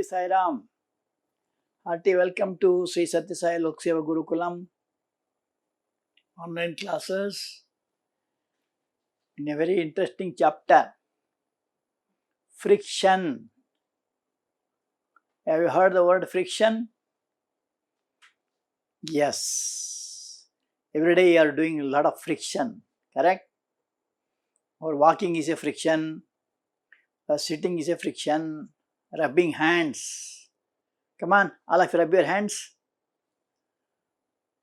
Sai Ram. Hearty welcome to Sri Sathya Seva Gurukulam online classes in a very interesting chapter. Friction. Have you heard the word friction? Yes. Every day you are doing a lot of friction, correct? Or walking is a friction, sitting is a friction, rubbing hands. Come on, all of you rub your hands.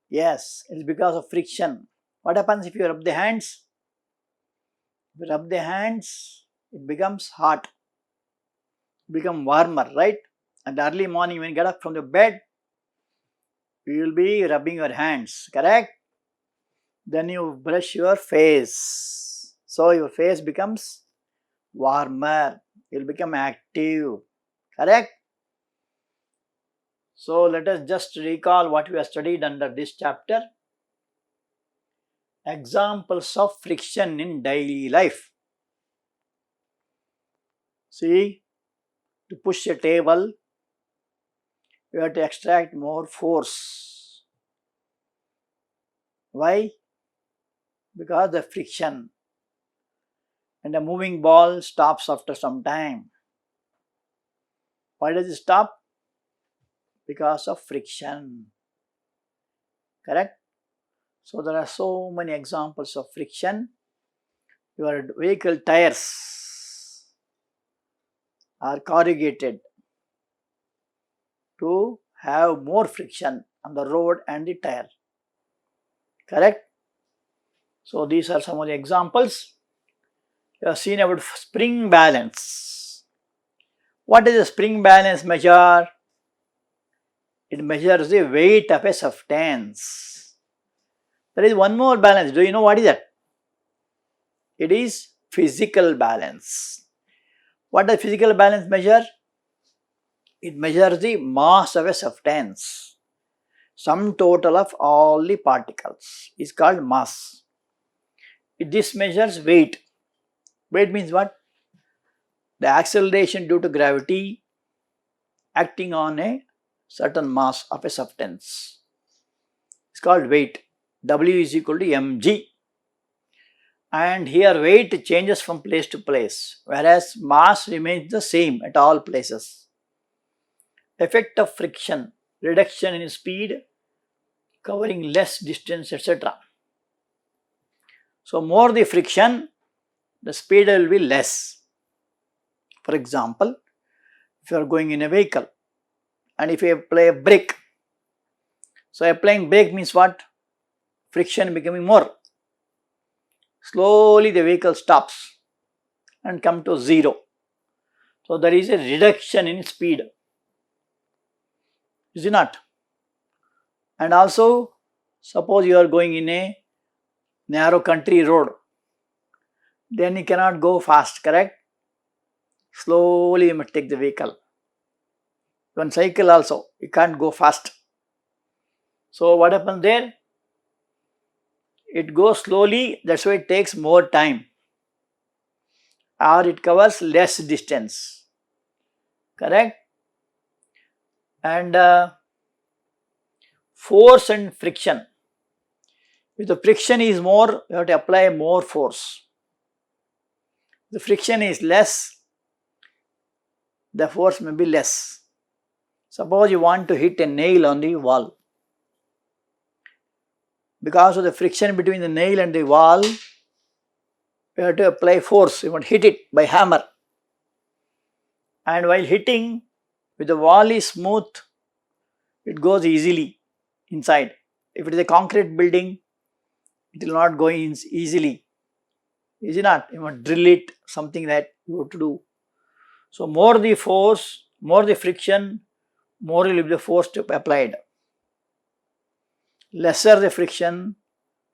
Yes, it's because of friction. What happens if you rub the hands? If you rub the hands, it becomes hot, become warmer, right? And early morning when you get up from the bed, you will be rubbing your hands, correct? Then you brush your face. So your face becomes warmer. You will become active, correct? So let us just recall what we have studied under this chapter. Examples of friction in daily life. See, to push a table, you have to extract more force. Why? Because the friction. And the moving ball stops after some time. Why does it stop? Because of friction. Correct? So there are so many examples of friction. Your vehicle tires are corrugated to have more friction on the road and the tire. Correct? So these are some of the examples. You have seen about spring balance. What does the spring balance measure? It measures the weight of a substance. There is one more balance. Do you know what is that? It is physical balance. What does physical balance measure? It measures the mass of a substance. Sum total of all the particles is called mass. This measures weight. Weight means what? The acceleration due to gravity acting on a certain mass of a substance. It's called weight. W is equal to mg. And here weight changes from place to place, whereas mass remains the same at all places. Effect of friction, reduction in speed, covering less distance, etc. So more the friction, the speed will be less. For example, if you are going in a vehicle and if you apply a brake, so applying brake means what? Friction becoming more. Slowly the vehicle stops and come to zero. So there is a reduction in speed. Is it not? And also, suppose you are going in a narrow country road, then you cannot go fast, correct? Slowly you must take the vehicle. Even cycle also, you can't go fast. So what happens there? It goes slowly, that's why it takes more time. Or it covers less distance. Correct? And force and friction. If the friction is more, you have to apply more force. If the friction is less, the force may be less. Suppose you want to hit a nail on the wall. Because of the friction between the nail and the wall, you have to apply force. You want to hit it by hammer. And while hitting, if the wall is smooth, it goes easily inside. If it is a concrete building, it will not go in easily. Is it not? You must drill it, something that you have to do. So more the force, more the friction, more will be the force to be applied. Lesser the friction,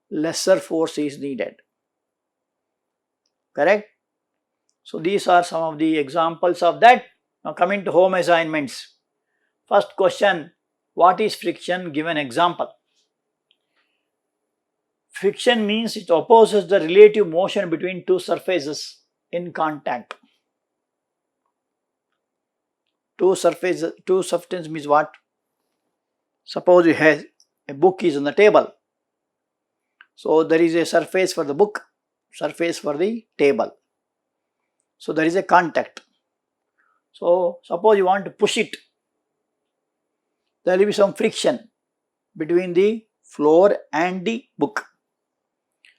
lesser force is needed. Correct? So these are some of the examples of that. Now coming to home assignments. First question, what is friction? Give an example. Friction means it opposes the relative motion between two surfaces in contact. two substance means what? Suppose you have a book is on the table. So there is a surface for the book, surface for the table. So there is a contact. So suppose you want to push it. There will be some friction between the floor and the book.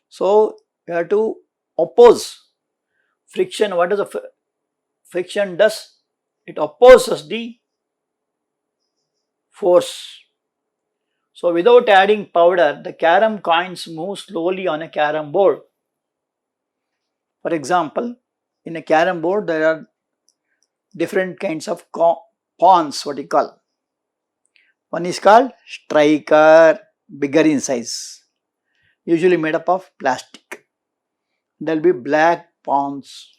So you have to oppose friction. What does the friction does? It opposes the force. So without adding powder, the carom coins move slowly on a carom board. For example, in a carom board there are different kinds of pawns, what you call. One is called striker, bigger in size, usually made up of plastic. There will be black pawns.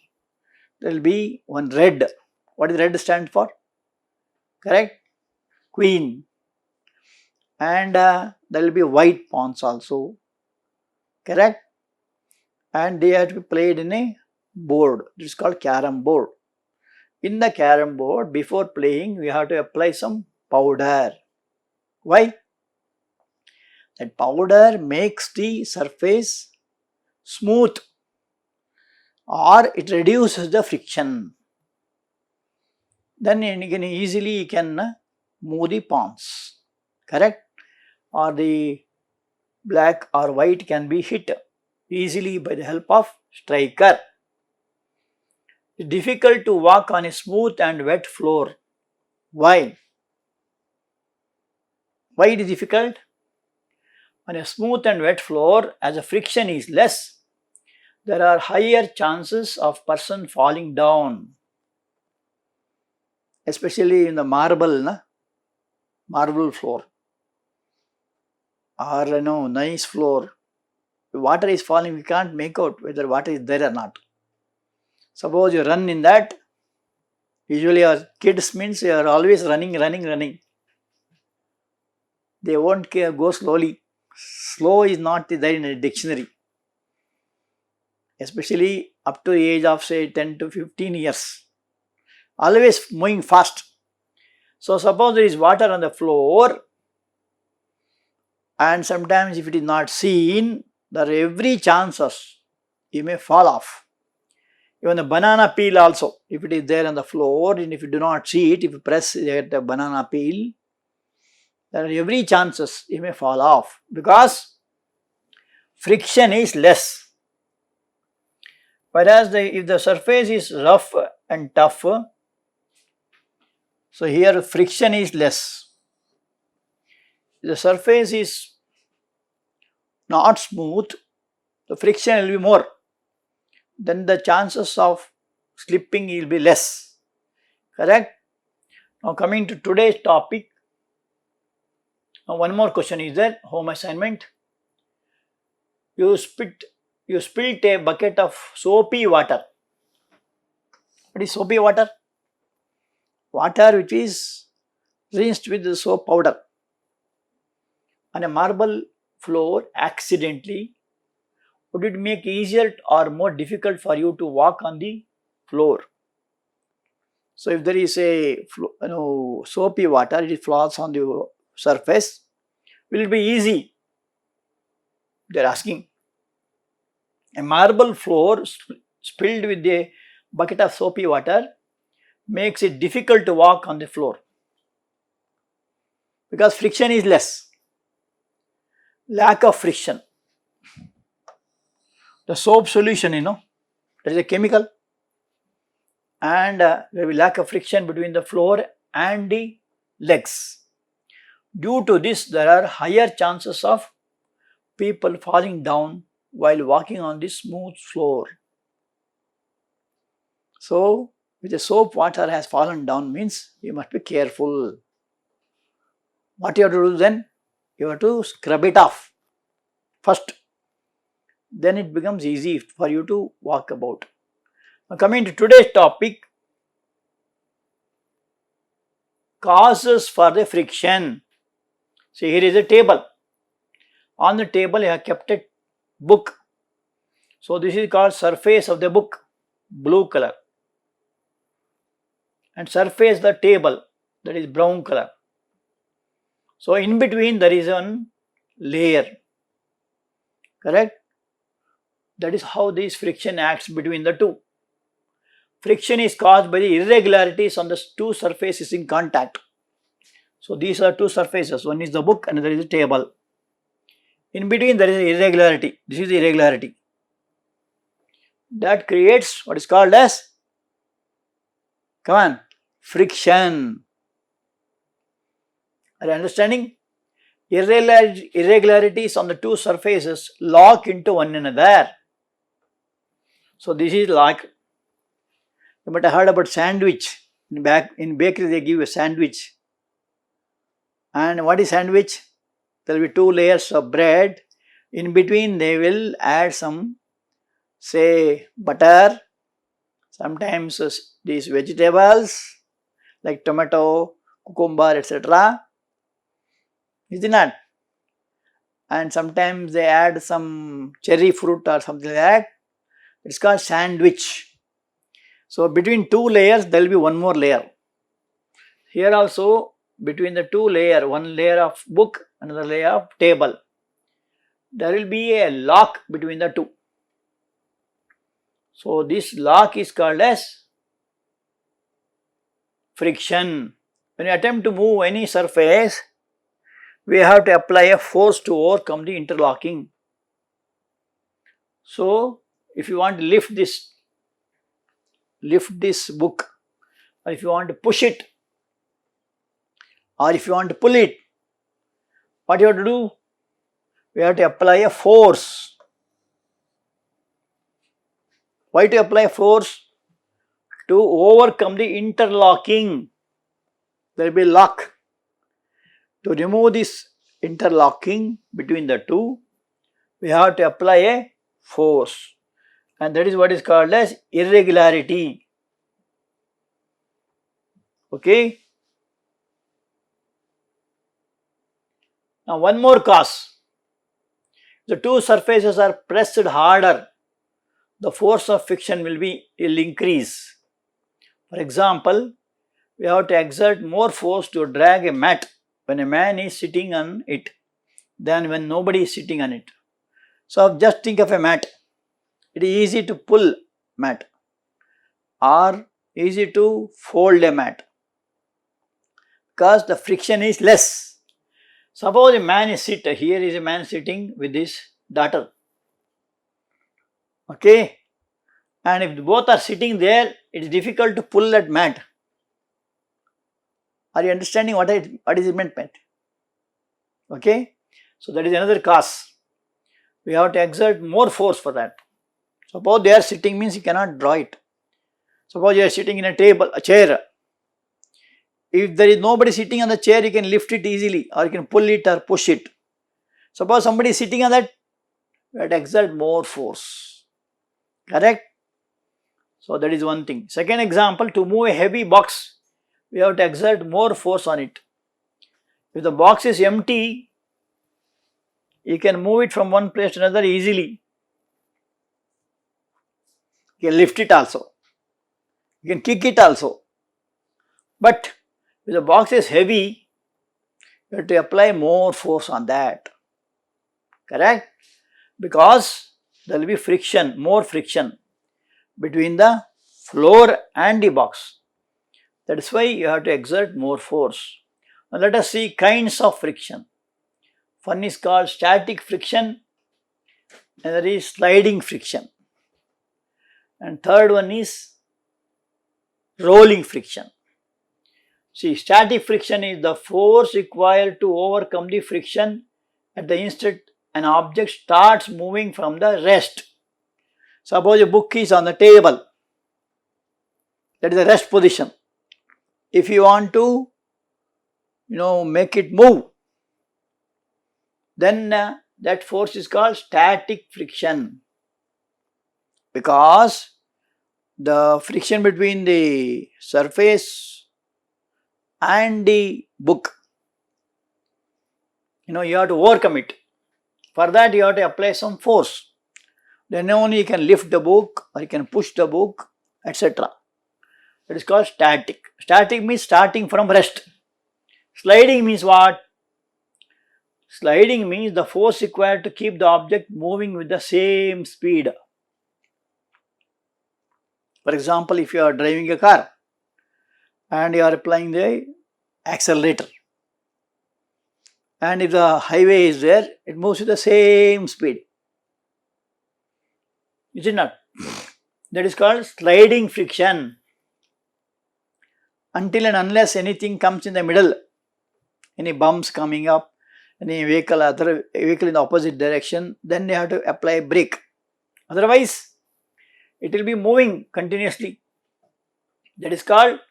There will be one red. What does red stand for? Correct? Queen. And there will be white pawns also. Correct? And they have to be played in a board. It is called carom board. In the carom board, before playing, we have to apply some powder. Why? That powder makes the surface smooth, or it reduces the friction. Then you can easily move the pawns. Correct? Or the black or white can be hit easily by the help of striker. It's difficult to walk on a smooth and wet floor. Why? Why it is difficult? On a smooth and wet floor, as the friction is less, there are higher chances of person falling down. Especially in the marble floor, or nice floor. If water is falling, we can't make out whether water is there or not. Suppose you run in that, usually our kids means you are always running. They won't go slowly. Slow is not there in a dictionary. Especially up to the age of say 10 to 15 years. Always moving fast. So suppose there is water on the floor, and sometimes if it is not seen, there are every chances you may fall off. Even the banana peel also, if it is there on the floor, and if you do not see it, if you press the banana peel, there are every chances you may fall off, because friction is less. Whereas if the surface is rough and tough, so here friction is less. If the surface is not smooth, the friction will be more. Then the chances of slipping will be less. Correct? Now coming to today's topic. Now one more question is there, home assignment. You spilled a bucket of soapy water. What is soapy water? Water which is rinsed with the soap powder on a marble floor accidentally. Would it make easier or more difficult for you to walk on the floor? So if there is a soapy water, it falls on the surface, will it be easy? They are asking. A marble floor spilled with a bucket of soapy water makes it difficult to walk on the floor, because friction is less. Lack of friction. The soap solution, there is a chemical, and there will be lack of friction between the floor and the legs. Due to this, there are higher chances of people falling down while walking on the smooth floor. So, if the soap water has fallen down, means you must be careful. What you have to do then? You have to scrub it off first. Then it becomes easy for you to walk about. Now coming to today's topic, causes for the friction. See, here is a table. On the table you have kept a book. So this is called surface of the book, blue color. and surface the table, that is brown color. So in between there is one layer, correct? That is how this friction acts between the two. Friction is caused by the irregularities on the two surfaces in contact. So these are two surfaces, one is the book, another is the table. In between there is an irregularity, this is the irregularity. That creates what is called as, come on, friction. Are you understanding? Irregularities on the two surfaces lock into one another. So this is like, but I heard about sandwich. In bakery they give a sandwich. And what is sandwich? There will be two layers of bread. In between they will add some, say, butter, sometimes these vegetables like tomato, cucumber, etc. Is it not? And sometimes they add some cherry fruit or something like that. It's called sandwich. So between two layers there will be one more layer. Here also between the two layers, one layer of book, another layer of table, there will be a lock between the two. So this lock is called as friction. When you attempt to move any surface, we have to apply a force to overcome the interlocking. So if you want to lift this book, or if you want to push it, or if you want to pull it, what you have to do? We have to apply a force. Why to apply force? To overcome the interlocking. There will be lock. To remove this interlocking between the two, we have to apply a force, and that is what is called as irregularity. Okay. Now one more cause. The two surfaces are pressed harder, the force of friction will increase. For example, we have to exert more force to drag a mat when a man is sitting on it than when nobody is sitting on it. So just think of a mat. It is easy to pull mat or easy to fold a mat because the friction is less. Suppose a man is sitting, here is a man sitting with his daughter. Okay, and if both are sitting there, it is difficult to pull that mat. Are you understanding what is it meant? Okay, so that is another cause. We have to exert more force for that. Suppose they are sitting means you cannot draw it. Suppose you are sitting in a chair. If there is nobody sitting on the chair, you can lift it easily, or you can pull it or push it. Suppose somebody is sitting on that, you have to exert more force. Correct? So that is one thing. Second example, to move a heavy box, we have to exert more force on it. If the box is empty, you can move it from one place to another easily. You can lift it also. You can kick it also. But if the box is heavy, you have to apply more force on that. Correct? Because there will be friction, more friction between the floor and the box. That is why you have to exert more force. Now let us see kinds of friction. One is called static friction, another is sliding friction, and third one is rolling friction. See, static friction is the force required to overcome the friction at the instant an object starts moving from the rest. Suppose a book is on the table, that is the rest position. If you want to, make it move, then that force is called static friction, because the friction between the surface and the book, you have to overcome it. For that you have to apply some force. Then only you can lift the book or you can push the book, etc. That is called static. Static means starting from rest. Sliding means what? Sliding means the force required to keep the object moving with the same speed. For example, if you are driving a car and you are applying the accelerator, and if the highway is there, it moves with the same speed. Is it not? That is called sliding friction. Until and unless anything comes in the middle, any bumps coming up, any vehicle, other vehicle in the opposite direction, then they have to apply a brake. Otherwise, it will be moving continuously. That is called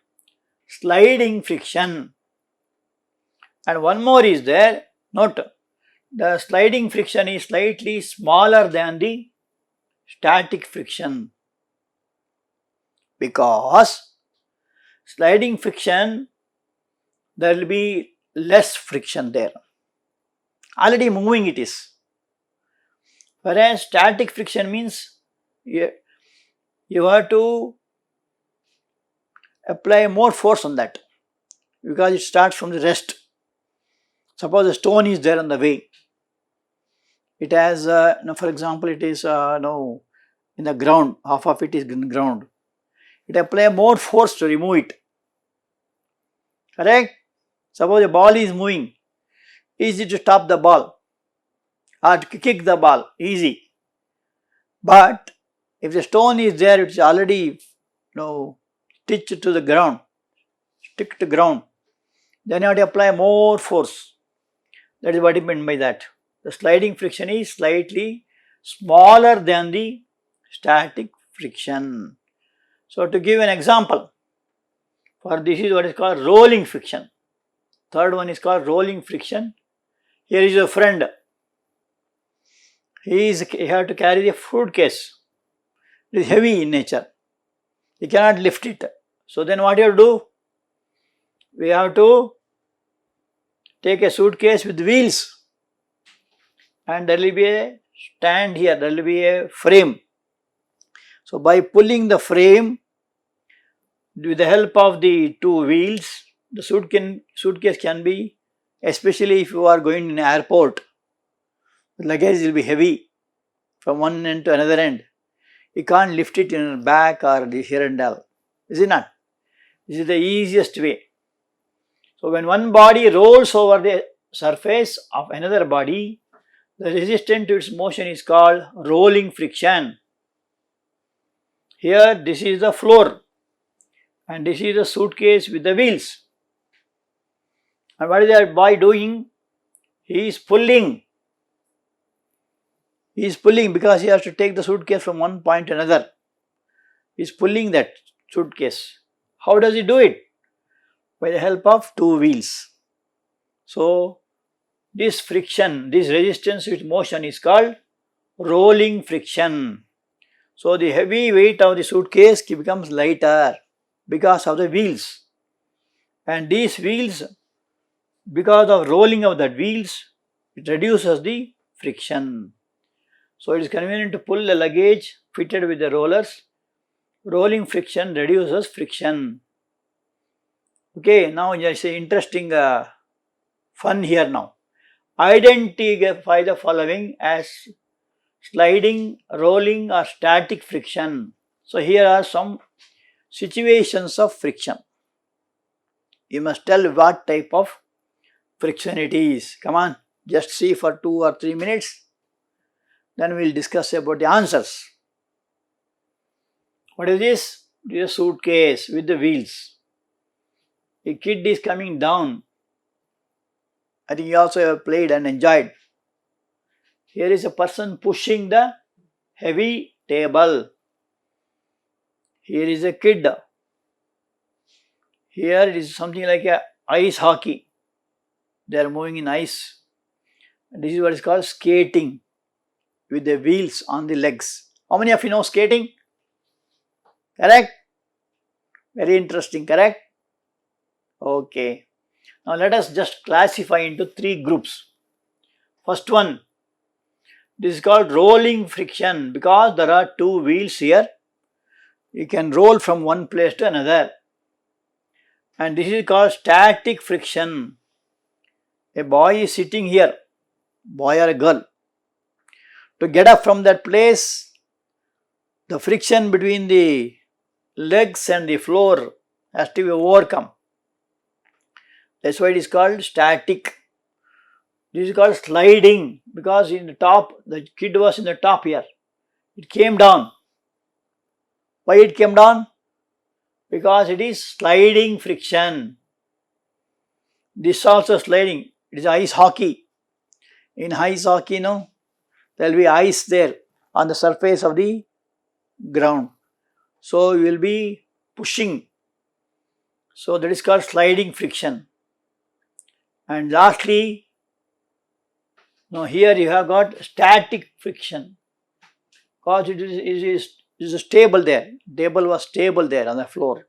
sliding friction. And one more is there. Note, the sliding friction is slightly smaller than the static friction, because sliding friction, there will be less friction there. Already moving it is. Whereas static friction means you have to apply more force on that, because it starts from the rest. Suppose a stone is there on the way. It has, for example, it is in the ground, half of it is in the ground. It apply more force to remove it. Correct? Suppose a ball is moving, easy to stop the ball or to kick the ball, easy. But if the stone is there, it is already stitched to the ground, stick to ground, then you have to apply more force. That is what it meant by that. The sliding friction is slightly smaller than the static friction. So, to give an example, for this is what is called rolling friction. Third one is called rolling friction. Here is a friend. He has to carry a fruit case. It is heavy in nature. He cannot lift it. So then what you have to do? We have to take a suitcase with wheels, and there will be a stand here, there will be a frame. So by pulling the frame with the help of the two wheels, the suitcase can be, especially if you are going in an airport, the luggage will be heavy from one end to another end. You can't lift it in the back or the here and there. Is it not? This is the easiest way. So when one body rolls over the surface of another body, the resistance to its motion is called rolling friction. Here this is the floor and this is the suitcase with the wheels. And what is that boy doing? He is pulling. He is pulling because he has to take the suitcase from one point to another. He is pulling that suitcase. How does he do it? By the help of two wheels. So this friction, this resistance to its motion is called rolling friction. So the heavy weight of the suitcase becomes lighter because of the wheels. And these wheels, because of rolling of the wheels, it reduces the friction. So it is convenient to pull the luggage fitted with the rollers. Rolling friction reduces friction. Okay, now just say interesting fun here now. Identify the following as sliding, rolling or static friction. So here are some situations of friction. You must tell what type of friction it is. Come on, just see for 2 or 3 minutes. Then we will discuss about the answers. What is this? It is a suitcase with the wheels. A kid is coming down. I think you also have played and enjoyed. Here is a person pushing the heavy table. Here is a kid. Here it is something like a ice hockey. They are moving in ice. And this is what is called skating with the wheels on the legs. How many of you know skating? Correct? Very interesting, correct? Okay. Now let us just classify into 3 groups. First one, this is called rolling friction because there are 2 wheels here. You can roll from one place to another. and this is called static friction. A boy is sitting here, boy or a girl. To get up from that place, the friction between the legs and the floor has to be overcome. That's why it is called static. This is called sliding, because in the top, the kid was in the top here. It came down. Why it came down? Because it is sliding friction. This also sliding. It is ice hockey. In ice hockey, there will be ice there on the surface of the ground. So you will be pushing. So that is called sliding friction. And lastly, now here you have got static friction, because it is stable there. Table was stable there on the floor.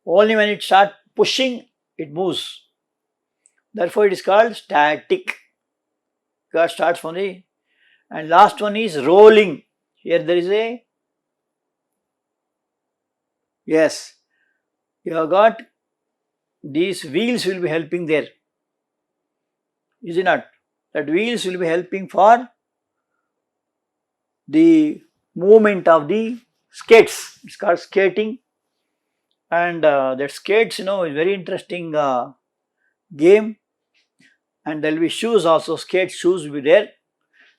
Only when it starts pushing, it moves. Therefore, it is called static. Because it starts from the, and last one is rolling. Here there is a, yes, you have got these wheels will be helping there. Is it not? That wheels will be helping for the movement of the skates. It's called skating. And that skates, is very interesting game. And there will be shoes also, skate shoes will be there.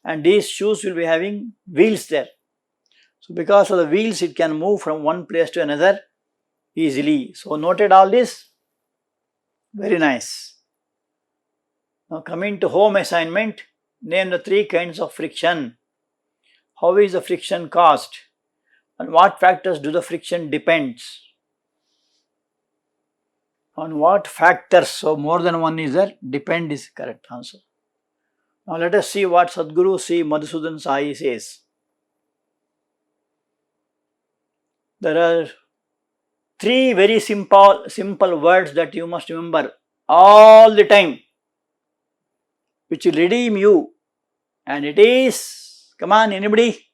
And these shoes will be having wheels there. So because of the wheels, it can move from one place to another easily. So noted all this? Very nice. Now coming to home assignment, name the 3 kinds of friction. How is the friction caused? On what factors do the friction depends? On what factors? So more than one is there. Depend is correct answer. Now let us see what Sadhguru C. Madhusudan Sai says. There are 3 very simple words that you must remember all the time, which will redeem you. And it is, come on anybody,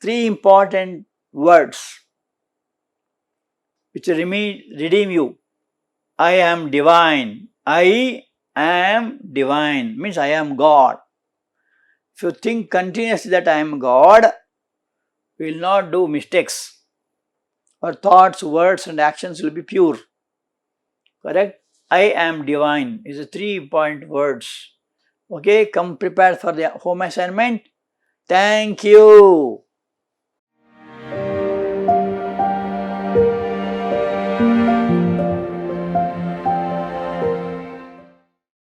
3 important words which will redeem you. I am divine. I am divine means I am God. If you think continuously that I am God, you will not do mistakes. Our thoughts, words and actions will be pure. Correct? I am divine is a 3 important words. Okay, come prepared for the home assignment. Thank you.